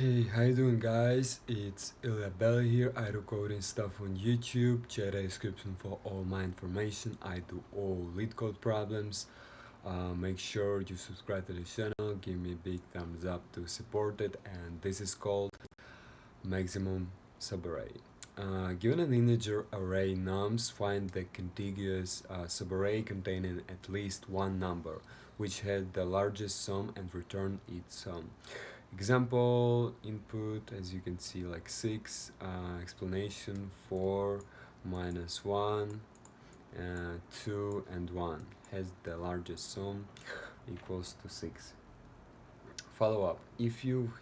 Hey, how you doing, guys? It's Ilya here. I do coding stuff on YouTube. Check the description for all my information. I do all LeetCode problems. Make sure you subscribe to the channel. Give me a big thumbs up to support it. And this is called maximum subarray. Given an integer array nums, find the contiguous subarray containing at least one number, which had the largest sum, and return its sum. Example input, as you can see, like 6, explanation 4 minus 1, 2 and 1 has the largest sum equals to 6. Follow up: if you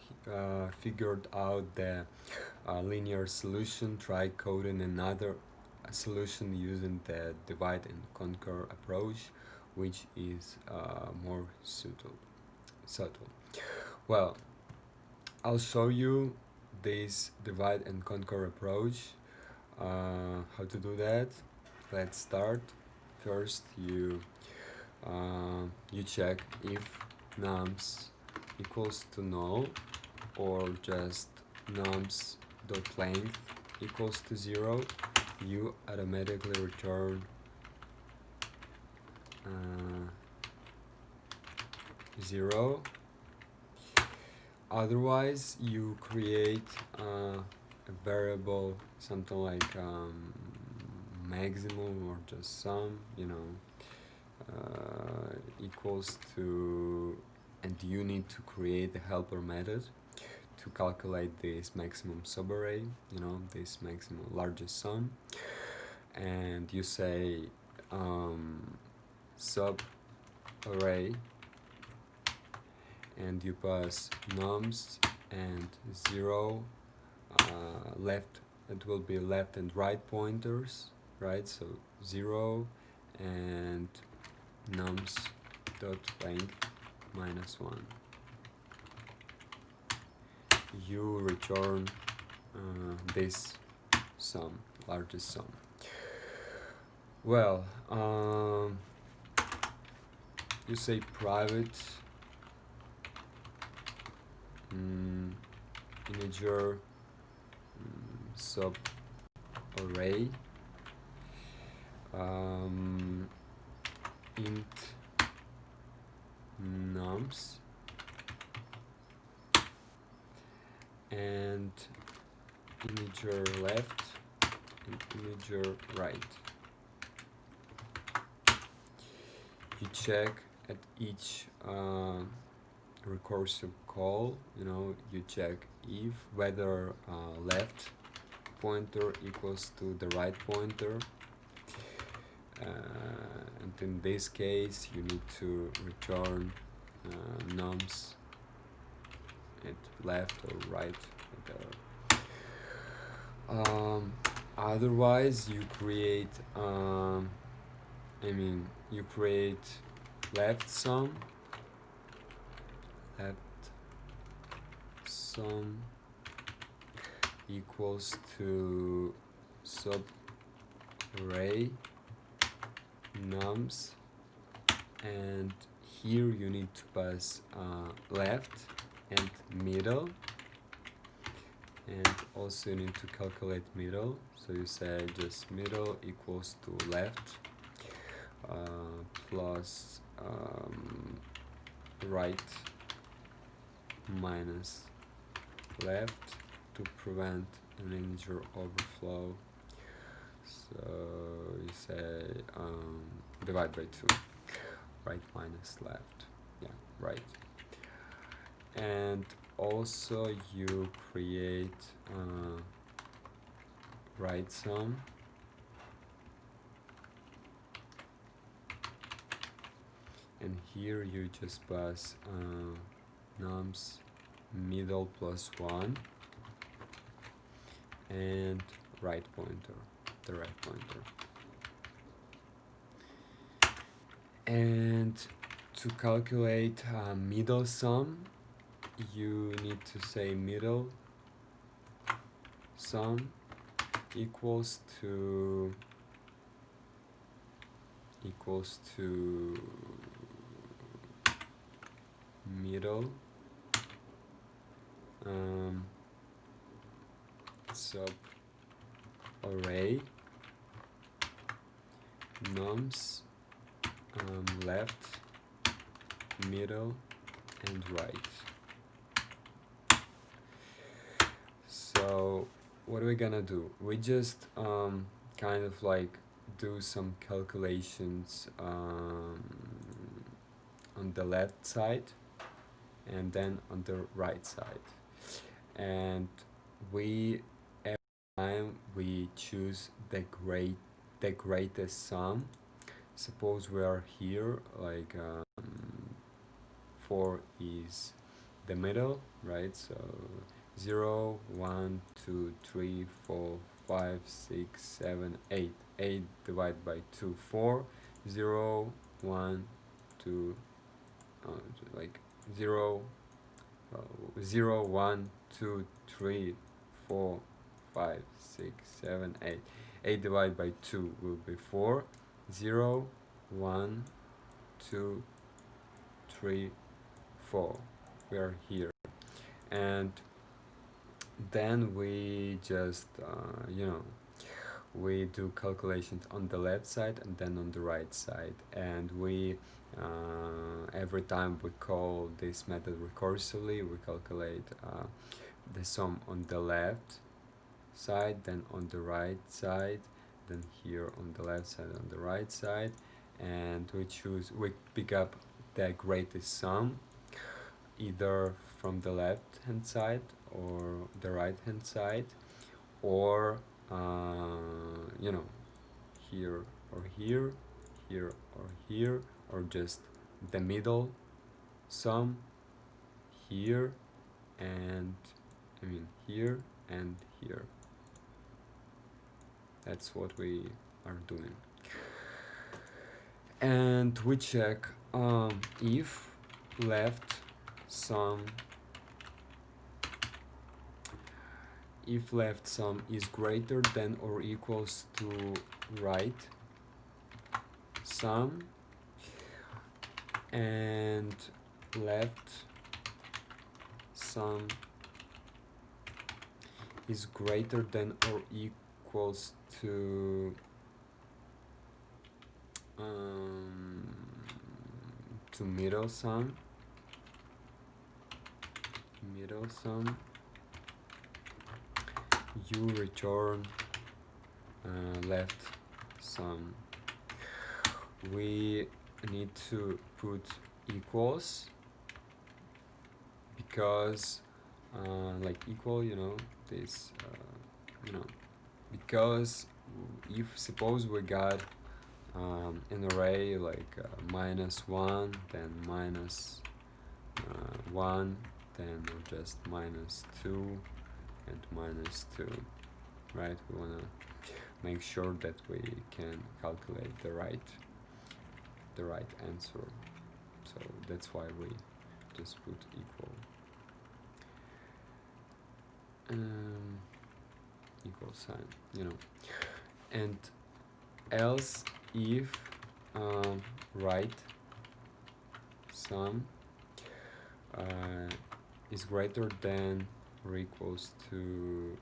figured out the linear solution, try coding another solution using the divide and conquer approach, which is more subtle. Well, I'll show you this divide and conquer approach, how to do that. Let's start. First, you check if nums equals to null, or just nums dot length equals to 0. You automatically return 0. Otherwise, you create a variable, something like maximum or just sum, equals to, and you need to create a helper method to calculate this maximum subarray, this maximum largest sum, and you say subarray, and you pass nums and 0, left, it will be left and right pointers, right? So 0 and nums dot length minus 1. You return this sum, largest sum. Well, you say private integer subarray int nums and integer left and integer right. You check at each recursive call, you check if whether left pointer equals to the right pointer, and in this case you need to return nums at left or right, whatever. Otherwise you create you create left sum equals to subarray nums, and here you need to pass left and middle, and also you need to calculate middle, so you say just middle equals to left plus right minus left to prevent an integer overflow. So you say divide by 2, right minus left, right. And also you create right sum, and here you just pass nums middle plus 1 and right pointer, the right pointer. And to calculate middle sum, you need to say middle sum equals to middle Subarray nums left, middle, and right. So what are we gonna do? We just kind of like do some calculations on the left side and then on the right side, and we every time we choose the greatest sum. Suppose we are here, like 4 is the middle, right? So 0, 1, 2, 3, 4, 5, 6, 7, 8. 8 divided by 2, 4. 0, 1, 2, like 0, 0, 1, 2, 3, 4, 5, 6, 7, 8. 8 divided by 2 will be 4. 0, 1, 2, 3, 4. We are here. And then we just, we do calculations on the left side and then on the right side. And we, every time we call this method recursively, we calculate the sum on the left side, then on the right side, then here on the left side, on the right side, and we pick up the greatest sum either from the left hand side or the right hand side, or here or here, here or here, or just the middle sum here and here and here. That's what we are doing. And we check if left sum is greater than or equals to right sum, and left sum is greater than or equals to middle sum, you return left sum. We need to put equals because like equal, this because if suppose we got an array like -1, then -1, then just -2 and -2, right? We want to make sure that we can calculate the right answer, so that's why we just put equal equal sign, and else if right sum is greater than or equals to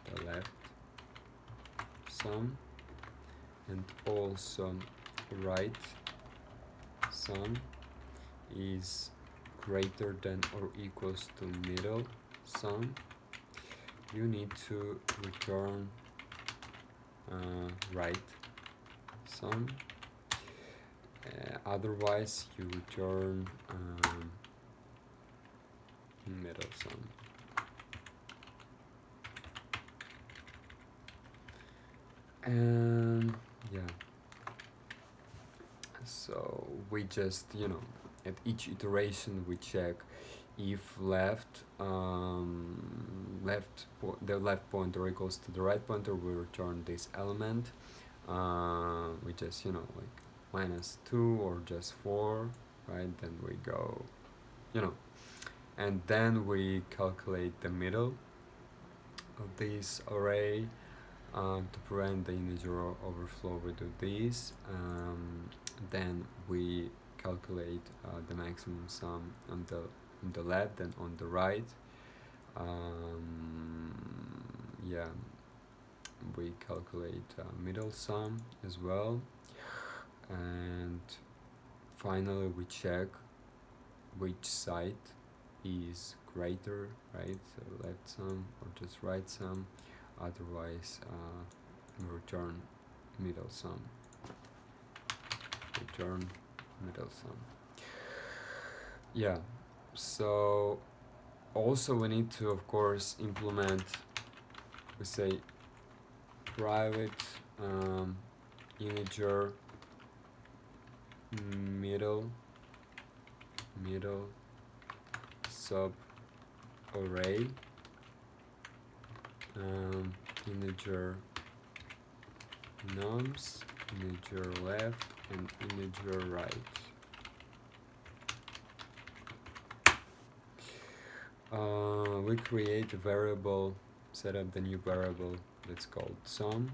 the left sum, and also right sum is greater than or equals to middle sum, you need to return right sum. Otherwise you return middle sum. And yeah, so we just at each iteration we check if the left pointer equals to the right pointer, we return this element. We just like -2 or just 4, right? Then we go and then we calculate the middle of this array. To prevent the integer overflow, we do this. Then we calculate the maximum sum on the left and on the right. Yeah, we calculate middle sum as well, and finally we check which side is greater, right? So left sum or just right sum, otherwise we return middle sum. Yeah, so also we need to of course implement, we say private integer middle sub array, integer nums, integer left, and integer right. We create a variable, set up the new variable that's called sum.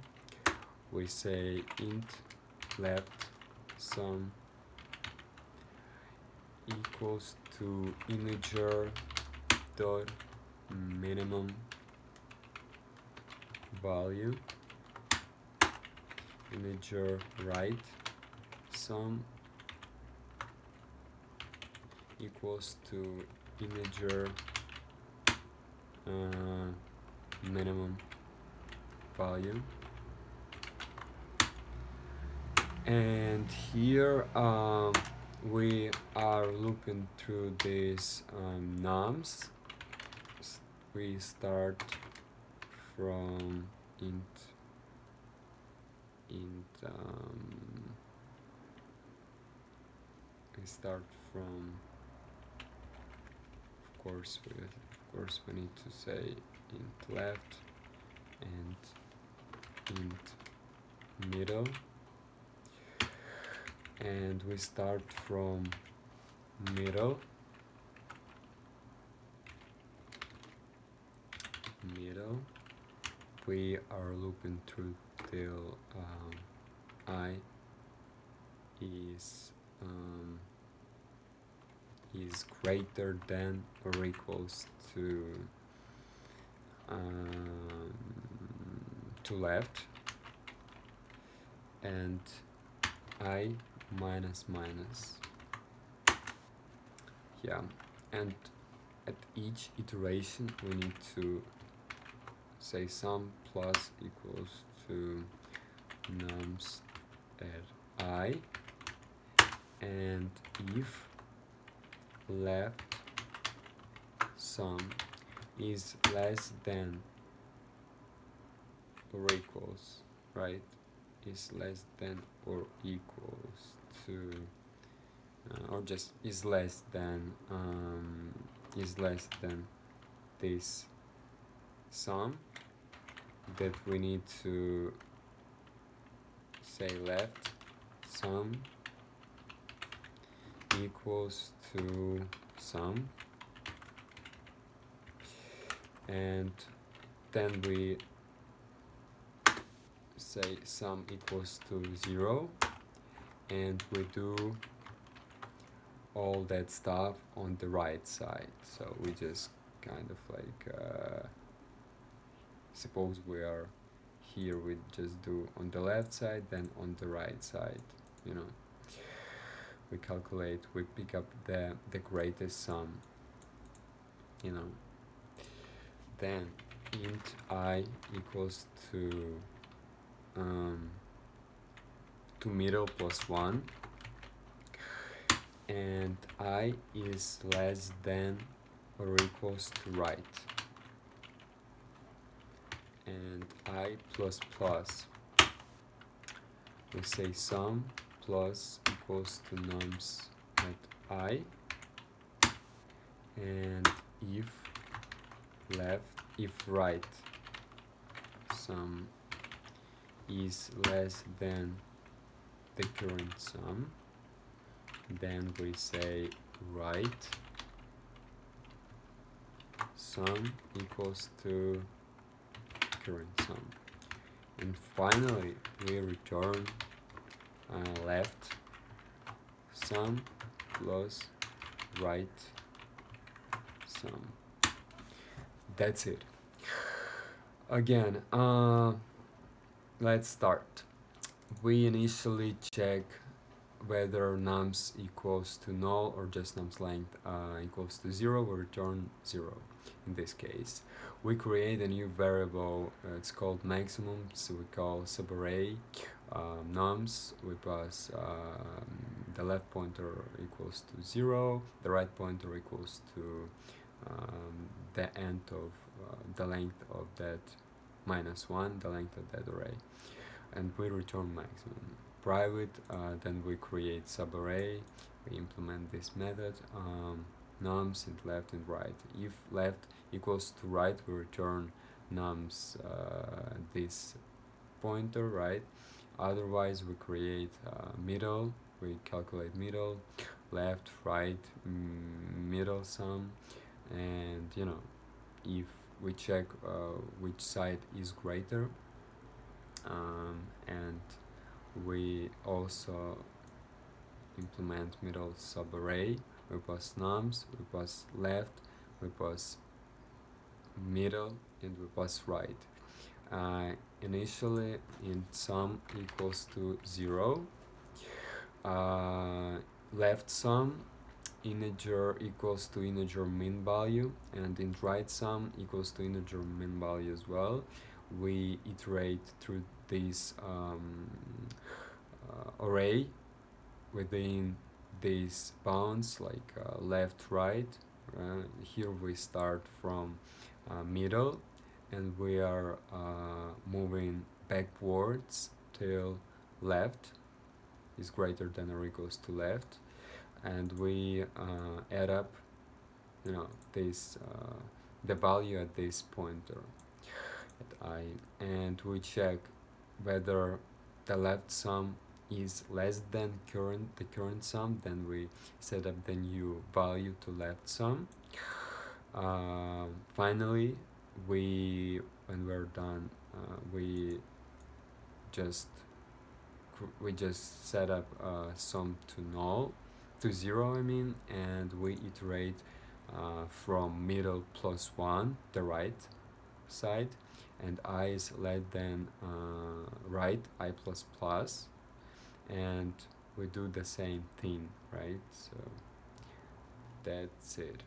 We say int left sum equals to integer dot minimum value, integer right sum equals to integer minimum value. And here we are looping through these nums. We start from int we start from, of course we need to say int left and int middle, and we start from middle. We are looping through till I is greater than or equals to left, and I minus. Yeah, and at each iteration we need to say sum plus equals to nums at I, and if left sum is less than or equals, right, is less than or equals to or just is less than this sum, that we need to say left sum equals to sum, and then we say sum equals to 0, and we do all that stuff on the right side. So we just kind of like suppose we are here, we just do on the left side, then on the right side, you know, we calculate, we pick up the greatest sum, you know. Then int I equals to middle plus 1, and I is less than or equals to right, and I plus plus, we say sum plus equals to nums at I, and if right sum is less than the current sum, then we say right sum equals to current sum, and finally we return left sum plus right sum. that's it. Again, let's start. We initially check whether nums equals to null or just nums length equals to 0. We return 0 in this case. We create a new variable, it's called maximum, so we call subarray nums. We pass the left pointer equals to 0, the right pointer equals to the end of the length of that -1, the length of that array, and we return maximum. Private, then we create subarray, we implement this method, nums and left and right. If left equals to right, we return nums this pointer, right? Otherwise, we create middle, we calculate middle, left, right, middle sum, and if we check which side is greater, and we also implement middle subarray. We pass nums, we pass left, we pass middle, and we pass right. Initially in sum equals to 0, left sum integer equals to integer min value, and in right sum equals to integer min value as well. We iterate through this array within these bounds, like left, right. Here we start from middle, and we are moving backwards till left is greater than or equals to left, and we add up this the value at this pointer at I, and we check whether the left sum is less than the current sum. Then we set up the new value to left sum. Finally, when we're done, we just set up sum to 0, and we iterate from middle plus 1, the right side, and I is less than right, I plus plus, and we do the same thing, right? So that's it.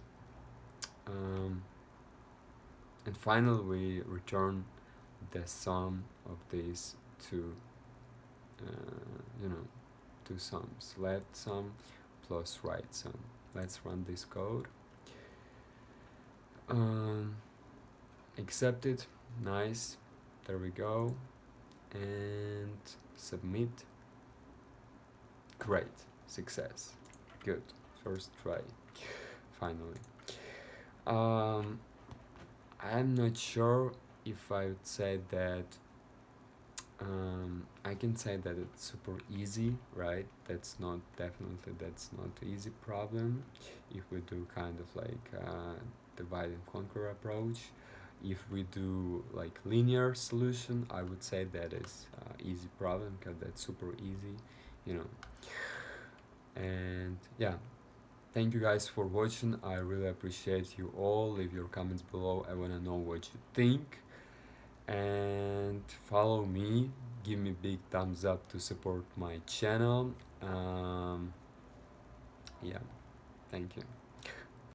And finally, we return the sum of these two two sums, left sum plus right sum. Let's run this code. Accept it. Nice. There we go. And submit. Great. Success. Good. First try. Finally. I'm not sure if I would say that I can say that it's super easy, right? That's not easy problem if we do kind of like divide and conquer approach. If we do like linear solution, I would say that is easy problem, because that's super easy, and yeah, thank you guys for watching. I really appreciate you all. Leave your comments below. I want to know what you think, and follow me, give me big thumbs up to support my channel. Yeah, thank you.